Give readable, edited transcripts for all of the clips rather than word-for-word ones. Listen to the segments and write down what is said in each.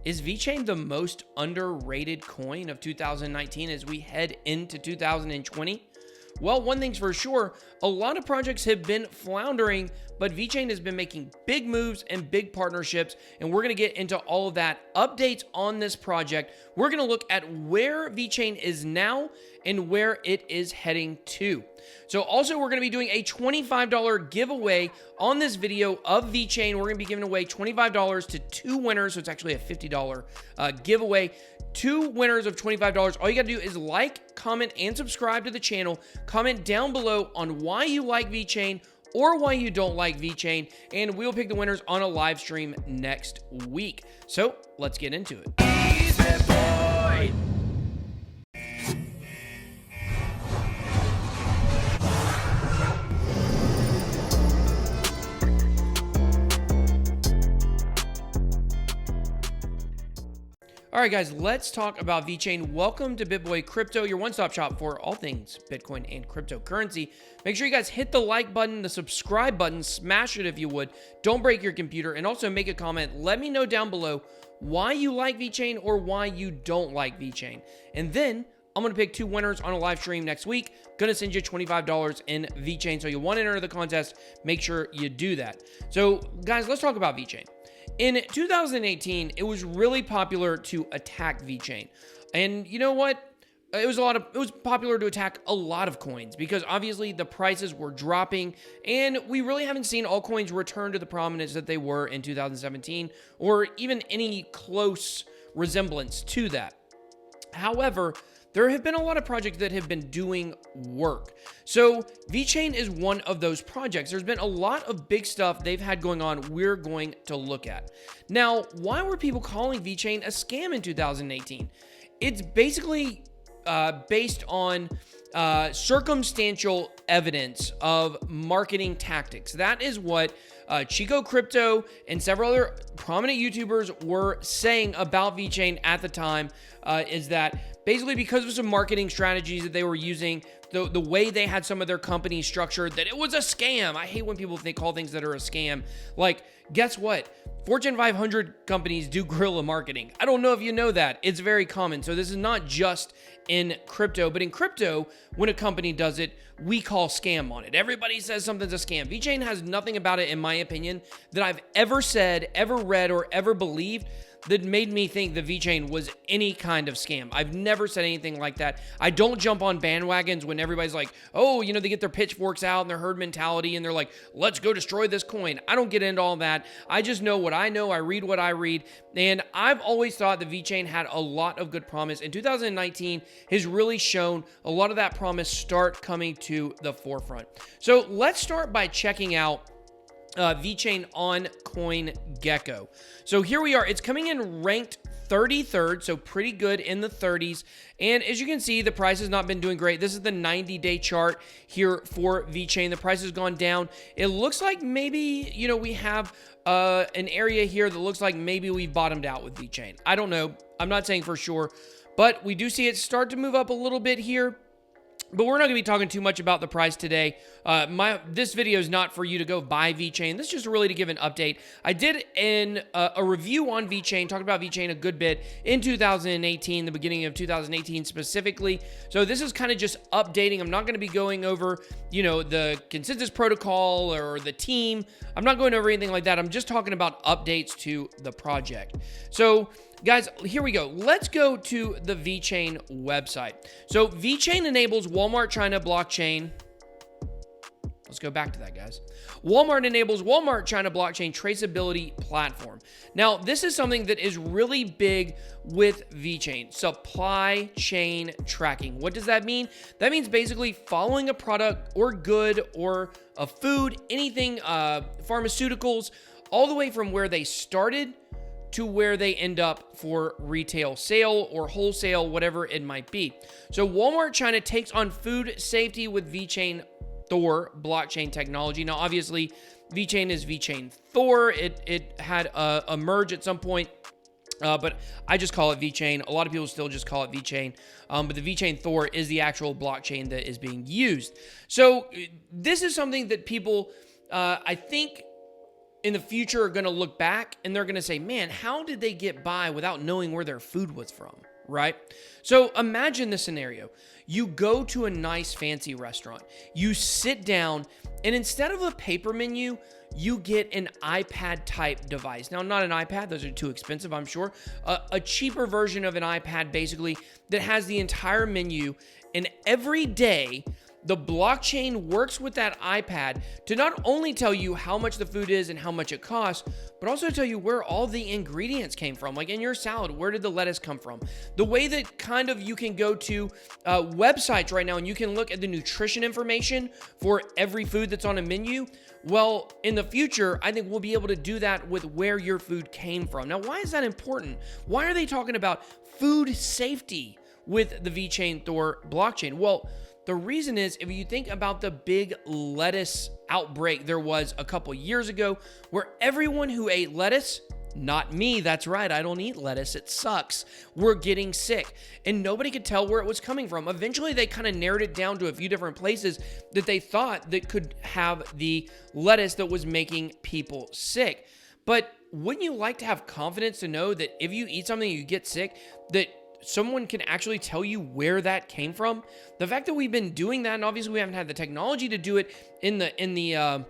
is VeChain the most underrated coin of 2019 as we head into 2020? Well, one thing's for sure, a lot of projects have been floundering, but VeChain has been making big moves and big partnerships, and we're going to get into all of that. Updates on this project. We're going to look at where VeChain is now and where it is heading to. So also, we're going to be doing a $25 giveaway on this video of VeChain. We're going to be giving away $25 to 2 winners, so it's actually a $50 giveaway. 2 winners of $25. All you got to do is like, comment, and subscribe to the channel. Comment down below on why you like VeChain or why you don't like VeChain, and we'll pick the winners on a live stream next week. So let's get into it. Easy boy! All right, guys, let's talk about VeChain. Welcome to BitBoy Crypto, your one-stop shop for all things Bitcoin and cryptocurrency. Make sure you guys hit the like button, the subscribe button, smash it if you would. Don't break your computer, and also make a comment. Let me know down below why you like VeChain or why you don't like VeChain. And then I'm going to pick 2 winners on a live stream next week. Going to send you $25 in VeChain. So you want to enter the contest, make sure you do that. So, guys, let's talk about VeChain. In 2018, it was really popular to attack VeChain. And you know what? It was popular to attack a lot of coins because obviously the prices were dropping, and we really haven't seen altcoins return to the prominence that they were in 2017 or even any close resemblance to that. However, there have been a lot of projects that have been doing work. So VeChain is one of those projects. There's been a lot of big stuff they've had going on we're going to look at. Now, why were people calling VeChain a scam in 2018? It's basically based on circumstantial evidence of marketing tactics. That is what Chico Crypto and several other prominent YouTubers were saying about VeChain at the time, is that basically because of some marketing strategies that they were using, the way they had some of their companies structured, that it was a scam. I hate when people call things that are a scam. Like, guess what? Fortune 500 companies do guerrilla marketing. I don't know if you know that. It's very common. So this is not just in crypto, but in crypto, when a company does it, we call scam on it. Everybody says something's a scam. VeChain has nothing about it, in my opinion, that I've ever said, ever read, or ever believed that made me think that VeChain was any kind of scam. I've never said anything like that. I don't jump on bandwagons when everybody's like, oh, you know, they get their pitchforks out and their herd mentality and they're like, let's go destroy this coin. I don't get into all that. I just know what I know. I read what I read. And I've always thought that VeChain had a lot of good promise. And 2019 has really shown a lot of that promise start coming to the forefront. So let's start by checking out VeChain on CoinGecko. So here we are. It's coming in ranked 33rd, so pretty good in the 30s. And as you can see, the price has not been doing great. This is the 90-day chart here for VeChain. The price has gone down. It looks like maybe, you know, we have an area here that looks like maybe we've bottomed out with VeChain. I don't know. I'm not saying for sure, but we do see it start to move up a little bit here. But we're not going to be talking too much about the price today. This video is not for you to go buy VeChain. This is just really to give an update. I did a review on VeChain, talked about VeChain a good bit in 2018, the beginning of 2018 specifically. So this is kind of just updating. I'm not going to be going over, you know, the consensus protocol or the team. I'm not going over anything like that. I'm just talking about updates to the project. So guys, here we go. Let's go to the VeChain website. So VeChain enables Walmart China blockchain. Let's go back to that, guys. Walmart enables Walmart China blockchain traceability platform. Now, this is something that is really big with VeChain, supply chain tracking. What does that mean? That means basically following a product or good or a food, anything, pharmaceuticals, all the way from where they started to where they end up for retail sale or wholesale, whatever it might be. So Walmart China takes on food safety with VechainThor blockchain technology. Now, obviously, VeChain is VechainThor. It had a merge at some point, but I just call it VeChain. A lot of people still just call it VeChain, but the VechainThor is the actual blockchain that is being used. So this is something that people, I think, in the future are going to look back and they're going to say, man, how did they get by without knowing where their food was from, right? So imagine this scenario. You go to a nice fancy restaurant, you sit down, and instead of a paper menu, you get an iPad type device. Now, not an iPad, those are too expensive, I'm sure. A cheaper version of an iPad, basically, that has the entire menu, and every day, the blockchain works with that iPad to not only tell you how much the food is and how much it costs, but also tell you where all the ingredients came from. Like in your salad, where did the lettuce come from? The way that kind of you can go to websites right now and you can look at the nutrition information for every food that's on a menu. Well, in the future, I think we'll be able to do that with where your food came from. Now, why is that important? Why are they talking about food safety with the VechainThor blockchain? Well, the reason is, if you think about the big lettuce outbreak there was a couple years ago, where everyone who ate lettuce, not me, that's right, I don't eat lettuce, it sucks, were getting sick, and nobody could tell where it was coming from. Eventually, they kind of narrowed it down to a few different places that they thought that could have the lettuce that was making people sick. But wouldn't you like to have confidence to know that if you eat something and you get sick, that someone can actually tell you where that came from? The fact that we've been doing that, and obviously we haven't had the technology to do it in the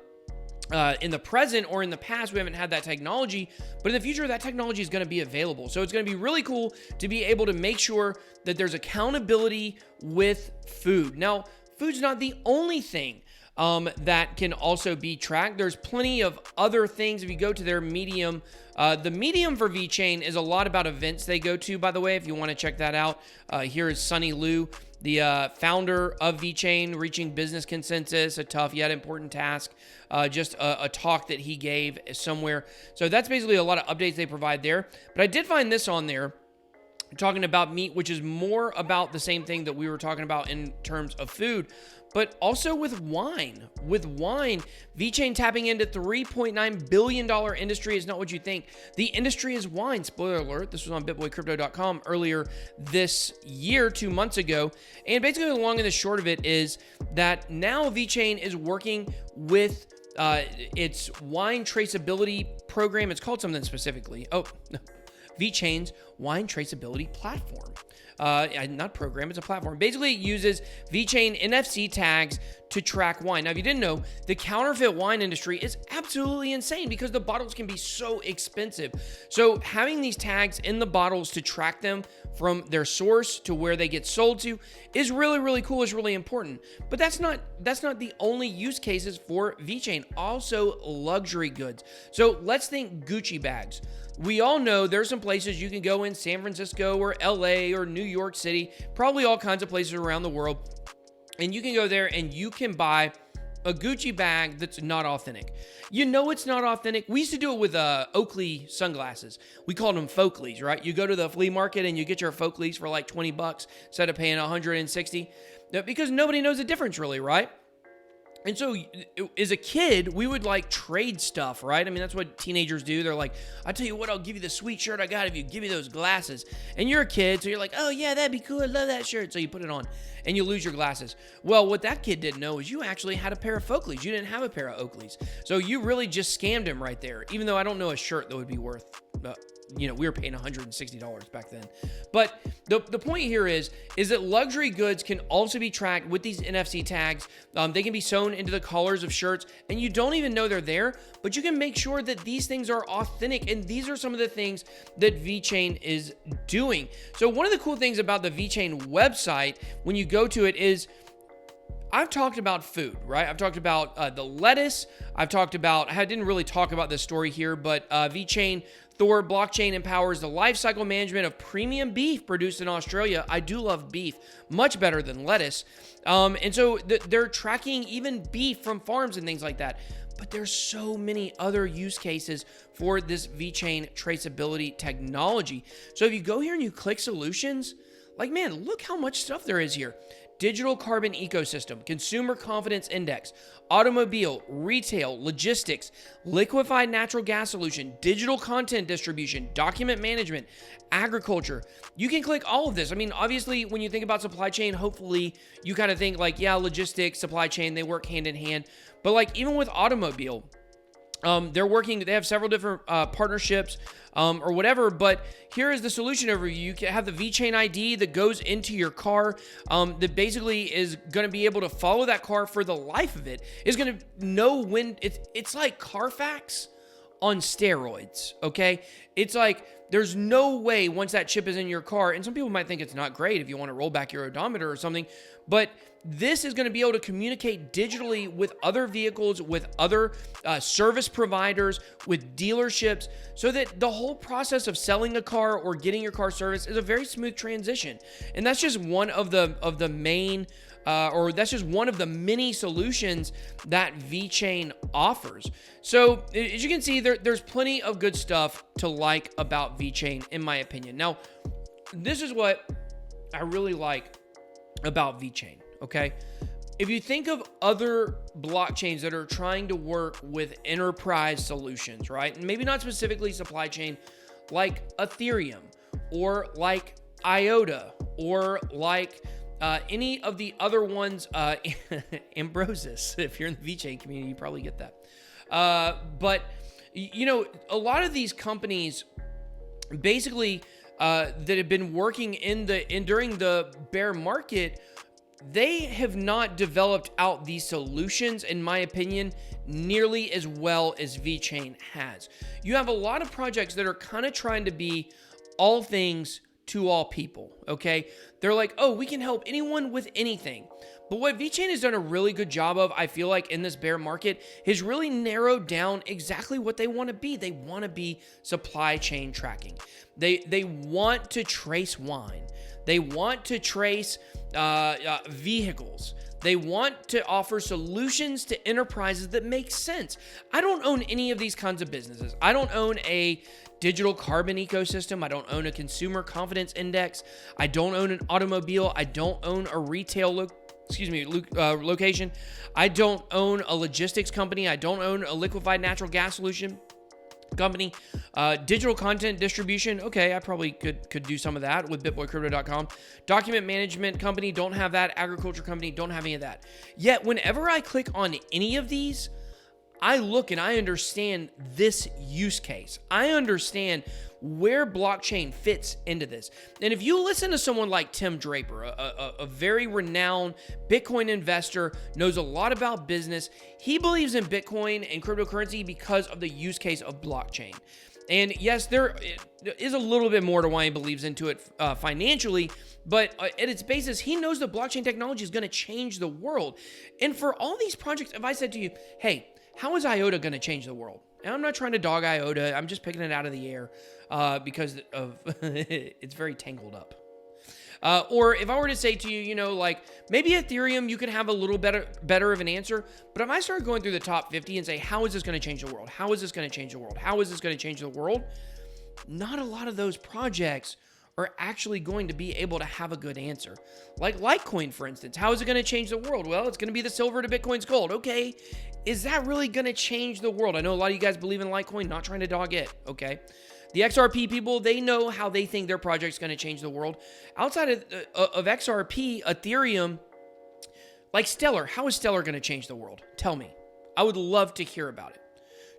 present or in the past, we haven't had that technology, but in the future, that technology is going to be available. So it's going to be really cool to be able to make sure that there's accountability with food. Now, food's not the only thing that can also be tracked. There's plenty of other things. If you go to their Medium, the Medium for VeChain is a lot about events they go to, by the way, if you want to check that out. Here is Sunny Liu, the founder of VeChain, reaching business consensus, a tough yet important task, just a talk that he gave somewhere. So that's basically a lot of updates they provide there. But I did find this on there, talking about meat, which is more about the same thing that we were talking about in terms of food, but also with wine. With wine, VeChain tapping into $3.9 billion industry is not what you think. The industry is wine. Spoiler alert, this was on bitboycrypto.com earlier this year, 2 months ago. And basically the long and the short of it is that now VeChain is working with its wine traceability program. It's called something specifically. Oh, no. VeChain's wine traceability platform. Not program, it's a platform. Basically, it uses VeChain NFC tags to track wine. Now, if you didn't know, the counterfeit wine industry is absolutely insane because the bottles can be so expensive. So having these tags in the bottles to track them from their source to where they get sold to is really, really cool, is really important. But that's not the only use cases for VeChain. Also, luxury goods. So let's think Gucci bags. We all know there's some places you can go in San Francisco or LA or New York City, probably all kinds of places around the world, and you can go there and you can buy a Gucci bag that's not authentic. You know it's not authentic. We used to do it with Oakley sunglasses. We called them Folkleys, right? You go to the flea market and you get your Folkleys for like $20 instead of paying $160, because nobody knows the difference really, right? And so as a kid, we would like trade stuff, right? I mean, that's what teenagers do. They're like, I'll tell you what, I'll give you the sweet shirt I got if you give me those glasses. And you're a kid, so you're like, oh yeah, that'd be cool. I love that shirt. So you put it on and you lose your glasses. Well, what that kid didn't know is you actually had a pair of Folkleys. You didn't have a pair of Oakleys. So you really just scammed him right there, even though I don't know a shirt that would be worth, we were paying $160 back then. But the point here is that luxury goods can also be tracked with these NFC tags. They can be sewn into the collars of shirts, and you don't even know they're there, but you can make sure that these things are authentic, and these are some of the things that VeChain is doing. So one of the cool things about the VeChain website, when you go to it, is I've talked about food, right? I've talked about the lettuce. I didn't really talk about this story here, but VechainThor blockchain empowers the life cycle management of premium beef produced in Australia. I do love beef, much better than lettuce. And so they're tracking even beef from farms and things like that. But there's so many other use cases for this VeChain traceability technology. So if you go here and you click solutions, like, man, look how much stuff there is here. Digital carbon ecosystem, consumer confidence index, automobile, retail, logistics, liquefied natural gas solution, digital content distribution, document management, agriculture. You can click all of this. I mean, obviously, when you think about supply chain, hopefully you kind of think like, yeah, logistics, supply chain, they work hand in hand. But like even with automobile, They have several different partnerships or whatever, but here is the solution overview. You can have the VeChain ID that goes into your car that basically is going to be able to follow that car for the life of it. It's going to know when it's like Carfax on steroids, okay? It's like there's no way once that chip is in your car, and some people might think it's not great if you want to roll back your odometer or something, but this is going to be able to communicate digitally with other vehicles, with other service providers, with dealerships, so that the whole process of selling a car or getting your car serviced is a very smooth transition. And that's just one of the main or that's just one of the many solutions that VeChain offers. So as you can see, there's plenty of good stuff to like about VeChain, in my opinion. Now, this is what I really like about VeChain, okay? If you think of other blockchains that are trying to work with enterprise solutions, right? And maybe not specifically supply chain, like Ethereum or like IOTA or like any of the other ones, Ambrosis, if you're in the VeChain community, you probably get that. But, you know, a lot of these companies basically that have been working during the bear market, they have not developed out these solutions, in my opinion, nearly as well as VeChain has. You have a lot of projects that are kind of trying to be all things to all people, okay? They're like, oh, we can help anyone with anything. But what VeChain has done a really good job of, I feel like, in this bear market, is really narrowed down exactly what they want to be. They want to be supply chain tracking. They want to trace wine. They want to trace vehicles. They want to offer solutions to enterprises that make sense. I don't own any of these kinds of businesses. I don't own a digital carbon ecosystem. I don't own a consumer confidence index. I don't own an automobile. I don't own a retail location. I don't own a logistics company. I don't own a liquefied natural gas solution company. Digital content distribution. Okay, I probably could do some of that with bitboycrypto.com. Document management company. Don't have that. Agriculture company. Don't have any of that. Yet, whenever I click on any of these, I look and I understand this use case. I understand where blockchain fits into this. And if you listen to someone like Tim Draper, a very renowned Bitcoin investor, knows a lot about business, he believes in Bitcoin and cryptocurrency because of the use case of blockchain. And yes, there is a little bit more to why he believes into it financially, but at its basis, he knows that blockchain technology is going to change the world. And for all these projects, if I said to you, hey, how is IOTA going to change the world? And I'm not trying to dog IOTA. I'm just picking it out of the air because of it's very tangled up. Or if I were to say to you, you know, like maybe Ethereum, you could have a little better of an answer. But if I start going through the top 50 and say, how is this going to change the world? How is this going to change the world? How is this going to change the world? Not a lot of those projects are actually going to be able to have a good answer. Like Litecoin, for instance. How is it going to change the world? Well, it's going to be the silver to Bitcoin's gold. Okay, is that really going to change the world? I know a lot of you guys believe in Litecoin, not trying to dog it, okay? The XRP people, they know how they think their project's going to change the world. Outside of XRP, Ethereum, like Stellar, how is Stellar going to change the world? Tell me. I would love to hear about it.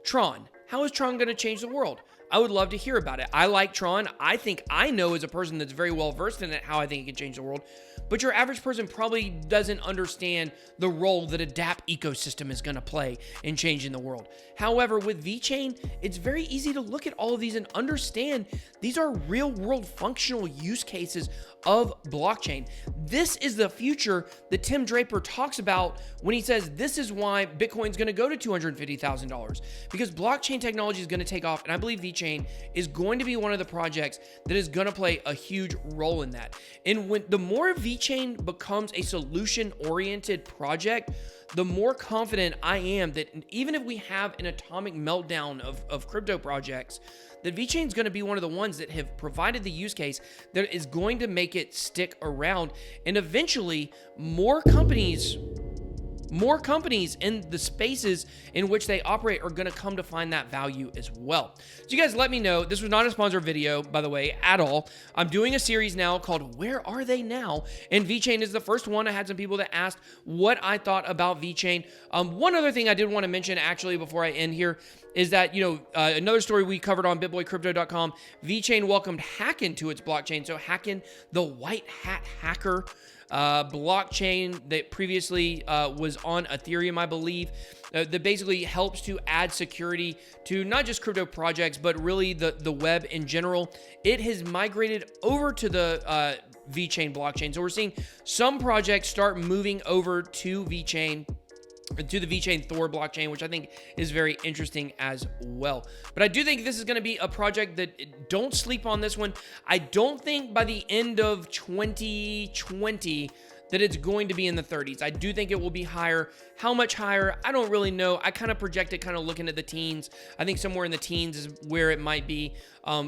Tron, how is Tron going to change the world? I would love to hear about it. I like Tron. I think I know as a person that's very well versed in it how I think it can change the world. But your average person probably doesn't understand the role that a DApp ecosystem is going to play in changing the world. However, with VeChain, it's very easy to look at all of these and understand these are real world functional use cases of blockchain. This is the future that Tim Draper talks about when he says this is why Bitcoin's going to go to $250,000, because blockchain technology is going to take off, and I believe VeChain is going to be one of the projects that is going to play a huge role in that. And when the more VeChain becomes a solution-oriented project, the more confident I am that even if we have an atomic meltdown of crypto projects, that VeChain is going to be one of the ones that have provided the use case that is going to make it stick around. And eventually, more companies more companies in the spaces in which they operate are going to come to find that value as well. So you guys let me know. This was not a sponsored video, by the way, at all. I'm doing a series now called Where Are They Now? And VeChain is the first one. I had some people that asked what I thought about VeChain. One other thing I did want to mention actually before I end here is that, another story we covered on bitboycrypto.com, VeChain welcomed Hacken to its blockchain. So Hacken, the white hat hacker, blockchain that previously was on Ethereum, I believe, that basically helps to add security to not just crypto projects, but really the web in general. It has migrated over to the VeChain blockchain. So we're seeing some projects start moving over to VeChain, to the VechainThor blockchain, which I think is very interesting as well. But I do think this is going to be a project that, don't sleep on this one. I don't think by the end of 2020 that it's going to be in the 30s. I do think it will be higher. How much higher? I don't really know. I kind of project it kind of looking at the teens. I think somewhere in the teens is where it might be.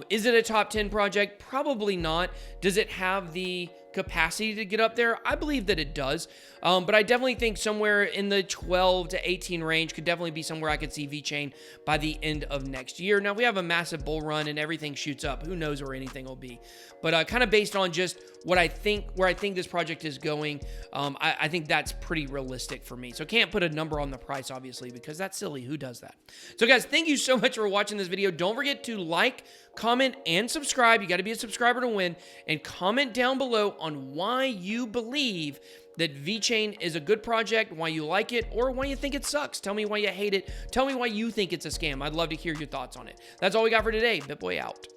Is it a top 10 project? Probably not. Does it have the capacity to get up there? I believe that it does. But I definitely think somewhere in the 12 to 18 range could definitely be somewhere I could see VeChain by the end of next year. Now, if we have a massive bull run and everything shoots up, who knows where anything will be. But kind of based on just what I think, where I think this project is going, I think that's pretty realistic for me. So can't put a number on the price, obviously, because that's silly. Who does that? So guys, thank you so much for watching this video. Don't forget to like, comment, and subscribe. You got to be a subscriber to win. And comment down below on why you believe that VeChain is a good project, why you like it, or why you think it sucks. Tell me why you hate it. Tell me why you think it's a scam. I'd love to hear your thoughts on it. That's all we got for today. BitBoy out.